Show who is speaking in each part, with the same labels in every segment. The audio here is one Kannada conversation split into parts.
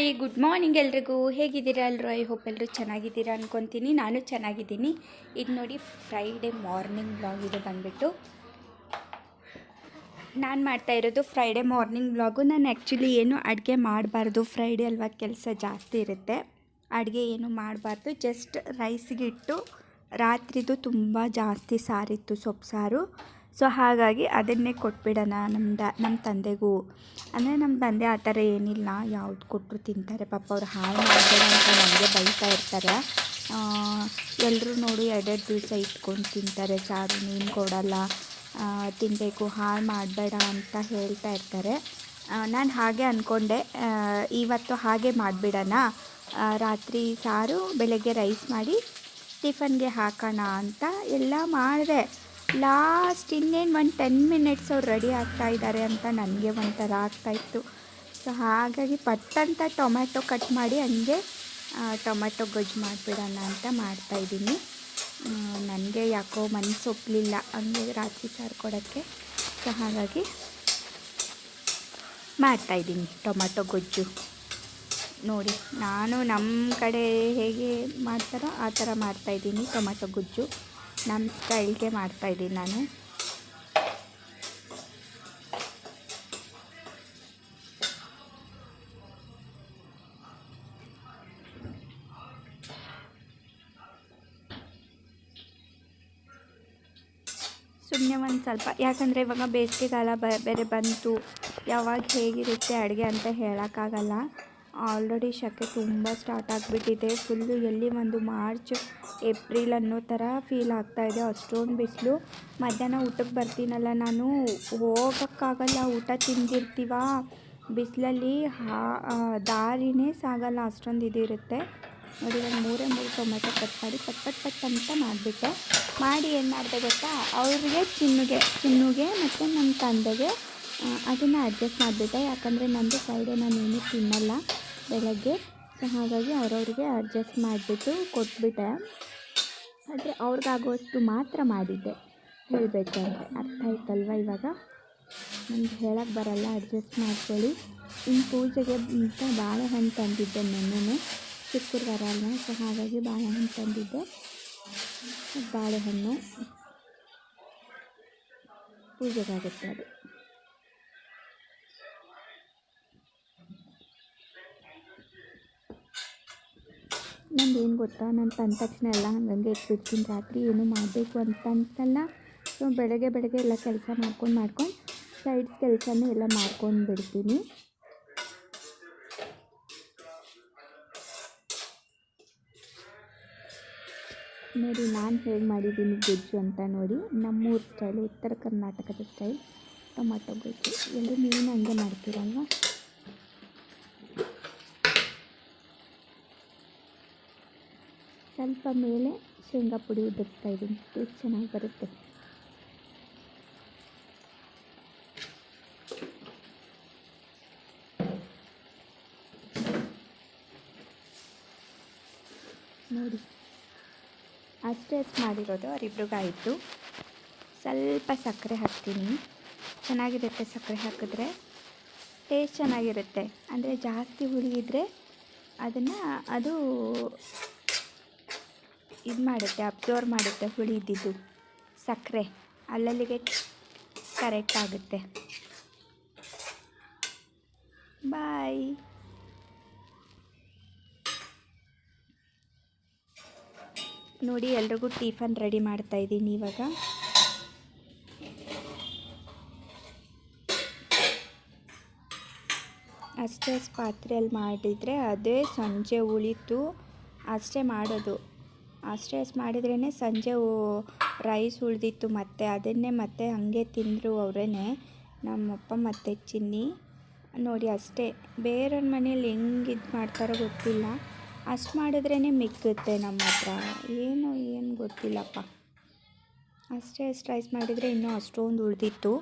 Speaker 1: ಹಾಯ್ ಗುಡ್ ಮಾರ್ನಿಂಗ್ ಎಲ್ರಿಗೂ. ಹೇಗಿದ್ದೀರಾ ಎಲ್ಲರೂ? ಐ ಹೋಪ್ ಎಲ್ಲರೂ ಚೆನ್ನಾಗಿದ್ದೀರಾ ಅಂದ್ಕೊತೀನಿ. ನಾನು ಚೆನ್ನಾಗಿದ್ದೀನಿ. ಇದು ನೋಡಿ ಫ್ರೈಡೇ ಮಾರ್ನಿಂಗ್ ಬ್ಲಾಗ್. ಇದು ಬಂದುಬಿಟ್ಟು ನಾನು ಮಾಡ್ತಾ ಇರೋದು ಫ್ರೈಡೇ ಮಾರ್ನಿಂಗ್ ಬ್ಲಾಗು. ನಾನು ಆ್ಯಕ್ಚುಲಿ ಏನು ಅಡುಗೆ ಮಾಡಬಾರ್ದು, ಫ್ರೈಡೇ ಅಲ್ವಾ ಕೆಲಸ ಜಾಸ್ತಿ ಇರುತ್ತೆ, ಅಡುಗೆ ಏನು ಮಾಡಬಾರ್ದು. ಜಸ್ಟ್ ರೈಸ್ಗೆ ಇಟ್ಟು ರಾತ್ರಿದು ತುಂಬ ಜಾಸ್ತಿ ಸಾರಿತ್ತು, ಸೊಪ್ಪು ಸಾರು. ಸೊ ಹಾಗಾಗಿ ಅದನ್ನೇ ಕೊಟ್ಬಿಡೋಣ ನಮ್ಮ ತಂದೆಗೂ. ಅಂದರೆ ನಮ್ಮ ತಂದೆ ಆ ಥರ ಏನಿಲ್ಲ, ಯಾವ್ದು ಕೊಟ್ಟರು ತಿಂತಾರೆ. ಪಾಪ ಅವ್ರು ಹಾಳು ಮಾಡಬೇಡ ಅಂತ ನಮಗೆ ಬೈತಾ ಇರ್ತಾರೆ. ಎಲ್ಲರೂ ನೋಡು ಎರಡೆರಡು ದಿವಸ ಇಟ್ಕೊಂಡು ತಿಂತಾರೆ ಸಾರು, ನೀನು ಕೊಡಲ್ಲ, ತಿನ್ನಬೇಕು, ಹಾಳು ಮಾಡಬೇಡ ಅಂತ ಹೇಳ್ತಾ ಇರ್ತಾರೆ. ನಾನು ಹಾಗೆ ಅಂದ್ಕೊಂಡೆ, ಇವತ್ತು ಹಾಗೆ ಮಾಡಿಬಿಡೋಣ, ರಾತ್ರಿ ಸಾರು ಬೆಳಗ್ಗೆ ರೈಸ್ ಮಾಡಿ ಟಿಫನ್ಗೆ ಹಾಕೋಣ ಅಂತ ಎಲ್ಲ ಮಾಡಿದೆ. ಲಾಸ್ಟ್ ಇನ್ನೇನು ಒಂದು 10 ಮಿನಿಟ್ಸ್ ಅವ್ರು ರೆಡಿ ಆಗ್ತಾಯಿದ್ದಾರೆ ಅಂತ ನನಗೆ ಒಂಥರ ಆಗ್ತಾಯಿತ್ತು. ಸೊ ಹಾಗಾಗಿ ಪಟ್ಟಂತ ಟೊಮ್ಯಾಟೊ ಕಟ್ ಮಾಡಿ ಹಂಗೆ ಟೊಮ್ಯಾಟೊ ಗೊಜ್ಜು ಮಾಡಿಬಿಡೋಣ ಅಂತ ಮಾಡ್ತಾಯಿದ್ದೀನಿ. ನನಗೆ ಯಾಕೋ ಮನಸ್ಸು ಒಪ್ಪಲಿಲ್ಲ ಹಂಗೆ ರಾತ್ರಿ ಸಾರು ಕೊಡೋಕ್ಕೆ. ಸೊ ಹಾಗಾಗಿ ಮಾಡ್ತಾಯಿದ್ದೀನಿ ಟೊಮ್ಯಾಟೊ ಗೊಜ್ಜು. ನೋಡಿ, ನಾನು ನಮ್ಮ ಕಡೆ ಹೇಗೆ ಮಾಡ್ತಾರೋ ಆ ಥರ ಮಾಡ್ತಾಯಿದ್ದೀನಿ ಟೊಮ್ಯಾಟೊ ಗೊಜ್ಜು. ನಮ್ಮ ಸ್ಟೈಲ್ಗೆ ಮಾಡ್ತಾಯಿದ್ದೀನಿ ನಾನು. ಸುಮ್ಮನೆ ಒಂದು ಸ್ವಲ್ಪ, ಯಾಕಂದರೆ ಇವಾಗ ಬೇಸಿಗೆಗಾಲ ಬೇರೆ ಬಂತು, ಯಾವಾಗ ಹೇಗಿರುತ್ತೆ ಅಡುಗೆ ಅಂತ ಹೇಳೋಕ್ಕಾಗಲ್ಲ. ಆಲ್ರೆಡಿ ಶೆಕೆ ತುಂಬ ಸ್ಟಾರ್ಟ್ ಆಗಿಬಿಟ್ಟಿದೆ. ಫುಲ್ಲು ಎಲ್ಲಿ ಒಂದು ಮಾರ್ಚ್ ಏಪ್ರಿಲ್ ಅನ್ನೋ ಥರ ಫೀಲ್ ಆಗ್ತಾಯಿದೆ, ಅಷ್ಟೊಂದು ಬಿಸಿಲು. ಮಧ್ಯಾಹ್ನ ಊಟಕ್ಕೆ ಬರ್ತೀನಲ್ಲ ನಾನು, ಹೋಗೋಕ್ಕಾಗಲ್ಲ, ಊಟ ತಿಂದಿರ್ತೀವ ಬಿಸಿಲಲ್ಲಿ, ದಾರಿನೇ ಸಾಗಲ್ಲ, ಅಷ್ಟೊಂದು ಇದಿರುತ್ತೆ. ನೋಡಿ, ಒಂದು 3 ಟೊಮೆಟೊ ಕಟ್ ಮಾಡಿ ಪಟ್ ಅಂತ ಮಾಡಿಬಿಟ್ಟೆ. ಮಾಡಿ ಏನು ಮಾಡಿದೆ ಗೊತ್ತಾ, ಅವ್ರಿಗೆ ಚಿನ್ನುಗೆ ಮತ್ತು ನಮ್ಮ ತಂದೆಗೆ ಅದನ್ನು ಅಡ್ಜಸ್ಟ್ ಮಾಡಿಬಿಟ್ಟೆ. ಯಾಕಂದರೆ ನಂದು ಫ್ರೈಡೇ ನಾನೇನು ತಿನ್ನಲ್ಲ ಬೆಳಗ್ಗೆ. ಸೊ ಹಾಗಾಗಿ ಅವ್ರವ್ರಿಗೆ ಅಡ್ಜಸ್ಟ್ ಮಾಡಿಬಿಟ್ಟು ಕೊಟ್ಬಿಟ್ಟೆ. ಆದರೆ ಅವ್ರಿಗಾಗೋಷ್ಟು ಮಾತ್ರ ಮಾಡಿದ್ದೆ, ಹೇಳಬೇಕು ಅಂದರೆ. ಅರ್ಥ ಆಯ್ತಲ್ವ ಇವಾಗ? ನನಗೆ ಹೇಳೋಕ್ಕೆ ಬರಲ್ಲ, ಅಡ್ಜಸ್ಟ್ ಮಾಡ್ಕೊಳ್ಳಿ. ಇನ್ನು ಪೂಜೆಗೆ ಅಂತ ಬಾಳೆಹಣ್ಣು ತಂದಿದ್ದೆ ನೆನ್ನೆನೇ, ಶುಕ್ರವಾರ ಅಲ್ಲ. ಸೊ ಹಾಗಾಗಿ ಬಾಳೆಹಣ್ಣು ತಂದಿದ್ದೆ. ಬಾಳೆಹಣ್ಣು ಪೂಜೆಗಾಗುತ್ತೆ ಅದು. ನಂದು ಏನು ಗೊತ್ತಾ, ನಾನು ತಂದ ತಕ್ಷಣ ಎಲ್ಲ ಹಂಗಂಗೆ ಇಟ್ಬಿಡ್ತೀನಿ. ರಾತ್ರಿ ಏನು ಮಾಡಬೇಕು ಅಂತ ಅನ್ಸಲ್ಲ. ಸೊ ಬೆಳಗ್ಗೆ ಎಲ್ಲ ಕೆಲಸ ಮಾಡ್ಕೊಂಡು ಸೈಡ್ಸ್ ಕೆಲಸನೂ ಎಲ್ಲ ಮಾಡ್ಕೊಂಡು ಬಿಡ್ತೀನಿ. ನೋಡಿ ನಾನು ಹೇಗೆ ಮಾಡಿದ್ದೀನಿ ಗೊಜ್ಜು ಅಂತ. ನೋಡಿ, ನಮ್ಮೂರ ಸ್ಟೈಲು, ಉತ್ತರ ಕರ್ನಾಟಕದ ಸ್ಟೈಲ್ ಟೊಮಾಟೊ ಗೊಜ್ಜು. ಎಲ್ಲರೂ ನೀವು ಹಂಗೆ ಮಾಡ್ತೀರಲ್ವ? ಸ್ವಲ್ಪ ಮೇಲೆ ಶೇಂಗಾ ಪುಡಿ ಉದುರಿಸ್ತಾ ಇದ್ದೀನಿ, ಟೇಸ್ಟ್ ಚೆನ್ನಾಗಿ ಬರುತ್ತೆ. ನೋಡಿ, ಅಷ್ಟೇ ಮಾಡಿರೋದು, ಅವರಿಬ್ರಿಗಾಯಿತು. ಸ್ವಲ್ಪ ಸಕ್ಕರೆ ಹಾಕ್ತೀನಿ, ಚೆನ್ನಾಗಿರುತ್ತೆ ಸಕ್ಕರೆ ಹಾಕಿದ್ರೆ, ಟೇಸ್ಟ್ ಚೆನ್ನಾಗಿರುತ್ತೆ. ಅಂದರೆ ಜಾಸ್ತಿ ಹುಳಿ ಇದ್ದರೆ ಅದು ಇದು ಮಾಡುತ್ತೆ, ಅಬ್ಸರ್ವ್ ಮಾಡುತ್ತೆ ಹುಳಿ ಇದ್ದಿದ್ದು. ಸಕ್ಕರೆ ಅಲ್ಲಲ್ಲಿಗೆ ಕರೆಕ್ಟ್ ಆಗುತ್ತೆ. ಬಾಯ್. ನೋಡಿ, ಎಲ್ರಿಗೂ ಟಿಫನ್ ರೆಡಿ ಮಾಡ್ತಾಯಿದ್ದೀನಿ ಇವಾಗ. ಅಷ್ಟೇ ಪಾತ್ರೆಯಲ್ಲಿ ಮಾಡಿದರೆ ಅದೇ ಸಂಜೆ ಉಳಿತು, ಅಷ್ಟೇ ಮಾಡೋದು. ಅಷ್ಟೇ ಮಾಡಿದ್ರೇ ಸಂಜೆ ರೈಸ್ ಉಳಿದಿತ್ತು, ಮತ್ತು ಅದನ್ನೇ ಮತ್ತೆ ಹಾಗೆ ತಿಂದರು ಅವರೇ, ನಮ್ಮಪ್ಪ ಮತ್ತು ಚಿನ್ನಿ. ನೋಡಿ ಅಷ್ಟೇ, ಬೇರೆಯವ್ರ ಮನೇಲಿ ಹೆಂಗೆ ಇದು ಮಾಡ್ತಾರೋ ಗೊತ್ತಿಲ್ಲ, ಅಷ್ಟು ಮಾಡಿದ್ರೇ ಮಿಕ್ಕುತ್ತೆ. ನಮ್ಮ ಹತ್ರ ಏನು ಗೊತ್ತಿಲ್ಲಪ್ಪ. ಅಷ್ಟೇ ರೈಸ್ ಮಾಡಿದರೆ ಇನ್ನೂ ಅಷ್ಟೊಂದು ಉಳಿದಿತ್ತು.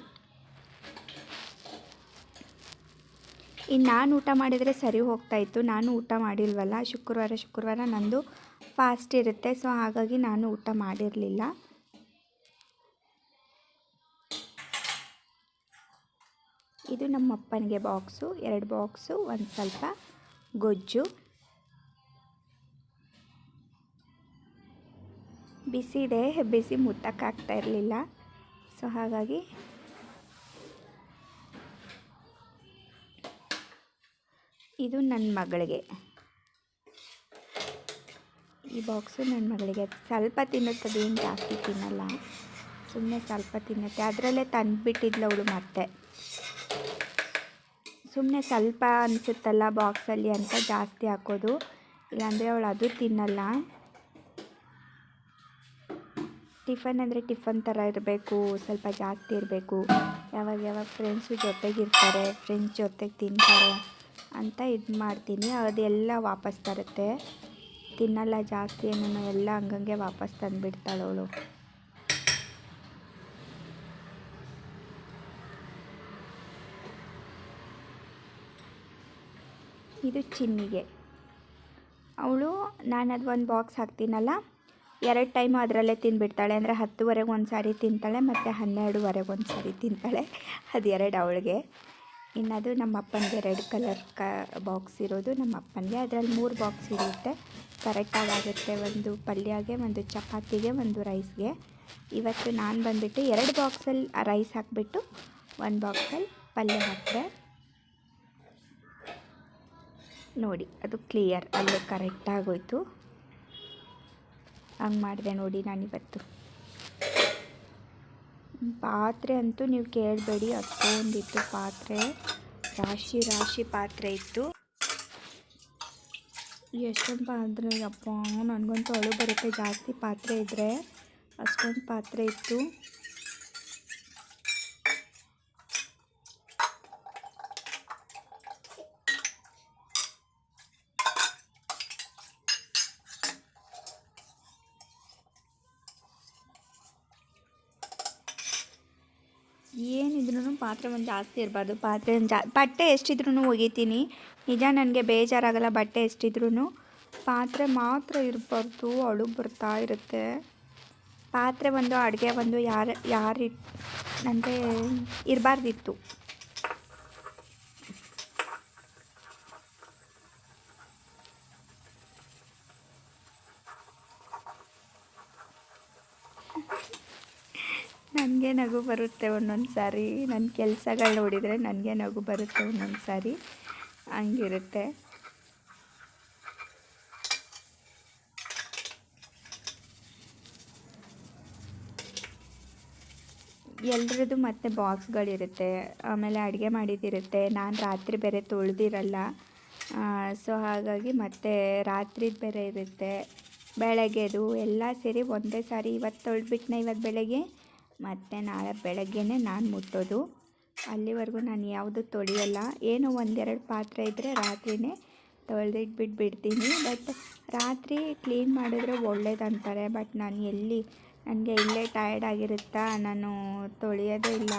Speaker 1: ಇನ್ನು ನಾನು ಊಟ ಮಾಡಿದರೆ ಸರಿ ಹೋಗ್ತಾಯಿತ್ತು. ನಾನು ಊಟ ಮಾಡಿಲ್ವಲ್ಲ, ಶುಕ್ರವಾರ ನಂದು ಫಾಸ್ಟ್ ಇರುತ್ತೆ. ಸೊ ಹಾಗಾಗಿ ನಾನು ಊಟ ಮಾಡಿರಲಿಲ್ಲ. ಇದು ನಮ್ಮ ಅಪ್ಪನಿಗೆ ಬಾಕ್ಸು, 2 ಬಾಕ್ಸು, ಒಂದು ಸ್ವಲ್ಪ ಗೊಜ್ಜು. ಬಿಸಿ ಇದೆ, ಬಿಸಿ ಮುಟ್ಟಕ್ಕಾಗ್ತಾ ಇರಲಿಲ್ಲ. ಸೊ ಹಾಗಾಗಿ ಇದು ನನ್ನ ಮಗಳಿಗೆ, ಈ ಬಾಕ್ಸು ನನ್ನ ಮಗಳಿಗೆ. ಸ್ವಲ್ಪ ತಿನ್ನುತ್ತದೆ, ಏನು ಜಾಸ್ತಿ ತಿನ್ನಲ್ಲ, ಸುಮ್ಮನೆ ಸ್ವಲ್ಪ ತಿನ್ನುತ್ತೆ. ಅದರಲ್ಲೇ ತಂದುಬಿಟ್ಟಿದ್ಲು ಅವಳು. ಮತ್ತೆ ಸುಮ್ಮನೆ ಸ್ವಲ್ಪ ಅನಿಸುತ್ತಲ್ಲ ಬಾಕ್ಸಲ್ಲಿ ಅಂತ ಜಾಸ್ತಿ ಹಾಕೋದು, ಇಲ್ಲಾಂದರೆ ಅವಳು ಅದು ತಿನ್ನಲ್ಲ. ಟಿಫನ್ ಅಂದರೆ ಟಿಫನ್ ಥರ ಇರಬೇಕು, ಸ್ವಲ್ಪ ಜಾಸ್ತಿ ಇರಬೇಕು. ಯಾವಾಗ ಫ್ರೆಂಡ್ಸು ಜೊತೆಗಿರ್ತಾರೆ, ಫ್ರೆಂಡ್ಸ್ ಜೊತೆಗೆ ತಿಂತಾರೆ ಅಂತ ಇದು ಮಾಡ್ತೀನಿ. ಅದೆಲ್ಲ ವಾಪಸ್ ತರುತ್ತೆ, ತಿನ್ನಲ್ಲ ಜಾಸ್ತಿ ಏನೋ, ಎಲ್ಲ ಹಂಗಂಗೆ ವಾಪಸ್ ತಂದುಬಿಡ್ತಾಳೆ ಅವಳು. ಇದು ಚಿನ್ನಿಗೆ. ಅವಳು ನಾನು ಅದು ಒಂದು ಬಾಕ್ಸ್ ಹಾಕ್ತೀನಲ್ಲ, 2 ಟೈಮು ಅದರಲ್ಲೇ ತಿಂದುಬಿಡ್ತಾಳೆ. ಅಂದರೆ 10:30 ಒಂದು ಸಾರಿ ತಿಂತಾಳೆ, ಮತ್ತು 12:30 ಒಂದು ಸಾರಿ ತಿಂತಾಳೆ. ಅದು 2 ಅವಳಿಗೆ. ಇನ್ನದು ನಮ್ಮ ಅಪ್ಪನಿಗೆ ರೆಡ್ ಕಲರ್ ಬಾಕ್ಸ್ ಇರೋದು ನಮ್ಮ ಅಪ್ಪನಿಗೆ. ಅದರಲ್ಲಿ 3 ಬಾಕ್ಸ್ ಇರುತ್ತೆ, ಕರೆಕ್ಟಾಗಿ ಆಗುತ್ತೆ. ಒಂದು ಪಲ್ಯಗೆ, ಒಂದು ಚಪಾತಿಗೆ, ಒಂದು ರೈಸ್ಗೆ. ಇವತ್ತು ನಾನು ಬಂದುಬಿಟ್ಟು 2 ಬಾಕ್ಸಲ್ಲಿ ರೈಸ್ ಹಾಕಿಬಿಟ್ಟು 1 ಬಾಕ್ಸಲ್ಲಿ ಪಲ್ಯ ಹಾಕಿದೆ. ನೋಡಿ, ಅದು ಕ್ಲಿಯರ್, ಅಲ್ಲೇ ಕರೆಕ್ಟಾಗೋಯ್ತು. ಹಂಗೆ ಮಾಡಿದೆ ನೋಡಿ ನಾನಿವತ್ತು. ಪಾತ್ರೆ ಅಂತೂ ನೀವು ಕೇಳಬೇಡಿ, ಅಷ್ಟೊಂದಿತ್ತು ಪಾತ್ರೆ, ರಾಶಿ ರಾಶಿ ಪಾತ್ರೆ ಇತ್ತು. ಎಷ್ಟೊಂದು ಪಾತ್ರೆ ಅಪ್ಪ, ನನಗಂತೂ ಅಳು ಬರುತ್ತೆ ಜಾಸ್ತಿ ಪಾತ್ರೆ ಇದ್ದರೆ. ಅಷ್ಟೊಂದು ಪಾತ್ರೆ ಇತ್ತು. ಏನಿದ್ರೂ ಪಾತ್ರೆ ಒಂದು ಜಾಸ್ತಿ ಇರಬಾರ್ದು. ಪಾತ್ರೆ ಬಟ್ಟೆ ಎಷ್ಟಿದ್ರೂ ಒಗಿತೀನಿ ನಿಜ, ನನಗೆ ಬೇಜಾರಾಗಲ್ಲ. ಬಟ್ಟೆ ಎಷ್ಟಿದ್ರೂ ಪಾತ್ರೆ ಮಾತ್ರ ಇರಬಾರ್ದು, ಅಳು ಬರ್ತಾ ಇರುತ್ತೆ. ಪಾತ್ರೆ ಒಂದು, ಅಡುಗೆ ಒಂದು ಯಾರು ಅಂದರೆ ಇರಬಾರ್ದಿತ್ತು. ನನಗೆ ನಗು ಬರುತ್ತೆ ಒಂದೊಂದು ಸಾರಿ, ನನ್ನ ಕೆಲಸಗಳು ನೋಡಿದರೆ ನನಗೆ ನಗು ಬರುತ್ತೆ ಒಂದೊಂದು ಸಾರಿ, ಹಂಗಿರುತ್ತೆ. ಎಲ್ರದ್ದು ಮತ್ತೆ ಬಾಕ್ಸ್ಗಳಿರುತ್ತೆ, ಆಮೇಲೆ ಅಡುಗೆ ಮಾಡಿದ್ದಿರುತ್ತೆ. ನಾನು ರಾತ್ರಿ ಬೇರೆ ತೊಳೆದಿರಲ್ಲ, ಸೊ ಹಾಗಾಗಿ ಮತ್ತೆ ರಾತ್ರಿದು ಬೇರೆ ಇರುತ್ತೆ, ಬೆಳಗ್ಗೆದು ಎಲ್ಲ ಸೇರಿ ಒಂದೇ ಸಾರಿ. ಇವತ್ತು ತೊಳೆದ್ಬಿಟ್ನ, ಇವತ್ತು ಬೆಳಗ್ಗೆ, ಮತ್ತು ನಾಳೆ ಬೆಳಗ್ಗೆನೇ ನಾನು ಮುಟ್ಟೋದು. ಅಲ್ಲಿವರೆಗೂ ನಾನು ಯಾವುದು ತೊಳೆಯಲ್ಲ. ಏನೋ 1-2 ಪಾತ್ರೆ ಇದ್ದರೆ ರಾತ್ರಿಯೇ ತೊಳೆದಿಟ್ಬಿಟ್ಟು ಬಿಡ್ತೀನಿ. ಬಟ್ ರಾತ್ರಿ ಕ್ಲೀನ್ ಮಾಡಿದ್ರೆ ಒಳ್ಳೇದಂತಾರೆ. ಬಟ್ ನಾನು ಎಲ್ಲಿ, ನನಗೆ ಇಲ್ಲೇ ಟಯರ್ಡ್ ಆಗಿರುತ್ತಾ, ನಾನು ತೊಳೆಯೋದೇ ಇಲ್ಲ.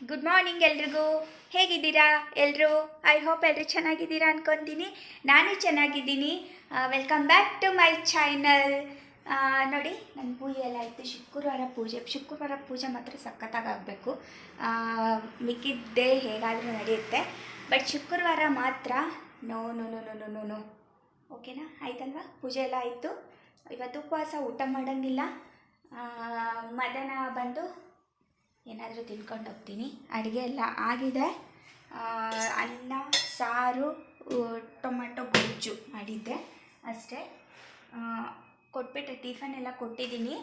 Speaker 1: ಗುಡ್ ಮಾರ್ನಿಂಗ್ ಎಲ್ರಿಗೂ. ಹೇಗಿದ್ದೀರಾ ಎಲ್ಲರೂ? ಐ ಹೋಪ್ ಎಲ್ಲರೂ ಚೆನ್ನಾಗಿದ್ದೀರಾ ಅಂದ್ಕೊತೀನಿ. ನಾನು ಚೆನ್ನಾಗಿದ್ದೀನಿ. Welcome back to my channel. ನೋಡಿ, ನನ್ನ ಪೂಜೆ ಎಲ್ಲ ಆಯಿತು. ಶುಕ್ರವಾರ ಪೂಜೆ ಮಾತ್ರ ಸಖತ್ತಾಗಬೇಕು. ಮಿಕ್ಕಿದ್ದೇ ಹೇಗಾದರೂ ನಡೆಯುತ್ತೆ, ಬಟ್ ಶುಕ್ರವಾರ ಮಾತ್ರ no no no no no no. ಓಕೆನಾ? ಆಯ್ತಲ್ವಾ? ಪೂಜೆ ಎಲ್ಲ ಆಯಿತು. ಇವತ್ತು ಉಪವಾಸ, ಊಟ ಮಾಡೋಂಗಿಲ್ಲ. ಮಧ್ಯಾಹ್ನ ಬಂದು ಏನಾದರೂ ತಿನ್ಕೊಂಡು ಹೋಗ್ತೀನಿ. ಅಡುಗೆ ಎಲ್ಲ ಆಗಿದೆ. ಅನ್ನ, ಸಾರು, ಟೊಮೆಟೊ ಗೊಜ್ಜು ಮಾಡಿದ್ದೆ ಅಷ್ಟೇ. ಕೊಟ್ಬಿಟ್ಟೆ, ಟಿಫನ್ ಎಲ್ಲ ಕೊಟ್ಟಿದ್ದೀನಿ.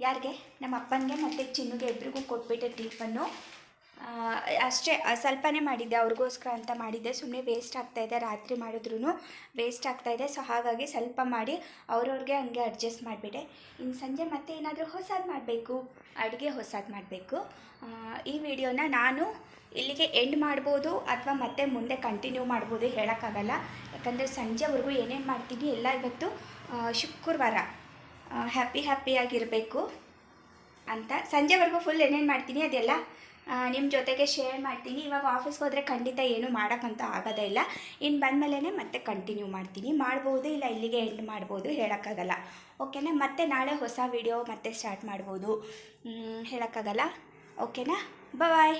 Speaker 1: ಯಾರಿಗೆ? ನಮ್ಮ ಅಪ್ಪನಿಗೆ ಮತ್ತು ಚಿನ್ನುಗೆ ಇಬ್ಬರಿಗೂ ಕೊಟ್ಬಿಟ್ಟೆ ಟಿಫನ್ನು. ಅಷ್ಟೇ, ಸ್ವಲ್ಪನೇ ಮಾಡಿದ್ದೆ, ಅವ್ರಿಗೋಸ್ಕರ ಅಂತ ಮಾಡಿದ್ದೆ. ಸುಮ್ಮನೆ ವೇಸ್ಟ್ ಆಗ್ತಾಯಿದೆ, ರಾತ್ರಿ ಮಾಡಿದ್ರೂ ವೇಸ್ಟ್ ಆಗ್ತಾಯಿದೆ. ಸೊ ಹಾಗಾಗಿ ಸ್ವಲ್ಪ ಮಾಡಿ ಅವ್ರವ್ರಿಗೆ ಹಂಗೆ ಅಡ್ಜಸ್ಟ್ ಮಾಡಿಬಿಟ್ಟೆ. ಇನ್ನು ಸಂಜೆ ಮತ್ತೆ ಏನಾದರೂ ಹೊಸದು ಮಾಡಬೇಕು, ಅಡುಗೆ ಹೊಸದು ಮಾಡಬೇಕು. ಈ ವಿಡಿಯೋನ ನಾನು ಇಲ್ಲಿಗೆ ಎಂಡ್ ಮಾಡ್ಬೋದು ಅಥವಾ ಮತ್ತೆ ಮುಂದೆ ಕಂಟಿನ್ಯೂ ಮಾಡ್ಬೋದು, ಹೇಳೋಕ್ಕಾಗಲ್ಲ. ಯಾಕಂದರೆ ಸಂಜೆವರೆಗೂ ಏನೇನು ಮಾಡ್ತೀನಿ ಎಲ್ಲ ಇವತ್ತು ಶುಕ್ರವಾರ ಹ್ಯಾಪಿಯಾಗಿರಬೇಕು ಅಂತ ಸಂಜೆವರೆಗೂ ಫುಲ್ ಏನೇನು ಮಾಡ್ತೀನಿ ಅದೆಲ್ಲ ನಿಮ್ಮ ಜೊತೆಗೆ ಶೇರ್ ಮಾಡ್ತೀನಿ. ಇವಾಗ ಆಫೀಸ್ಗೆ ಹೋದರೆ ಖಂಡಿತ ಏನೂ ಮಾಡೋಕ್ಕಂತ ಆಗೋದೇ ಇಲ್ಲ. ಇನ್ನು ಬಂದಮೇಲೆ ಮತ್ತೆ ಕಂಟಿನ್ಯೂ ಮಾಡ್ತೀನಿ. ಮಾಡ್ಬೋದು, ಇಲ್ಲ ಇಲ್ಲಿಗೆ ಎಂಡ್ ಮಾಡ್ಬೋದು, ಹೇಳೋಕ್ಕಾಗಲ್ಲ. ಓಕೆನಾ? ಮತ್ತೆ ನಾಳೆ ಹೊಸ ವಿಡಿಯೋ ಮತ್ತೆ ಸ್ಟಾರ್ಟ್ ಮಾಡ್ಬೋದು, ಹೇಳೋಕ್ಕಾಗಲ್ಲ. ಓಕೆನಾ? ಬಾಯ್.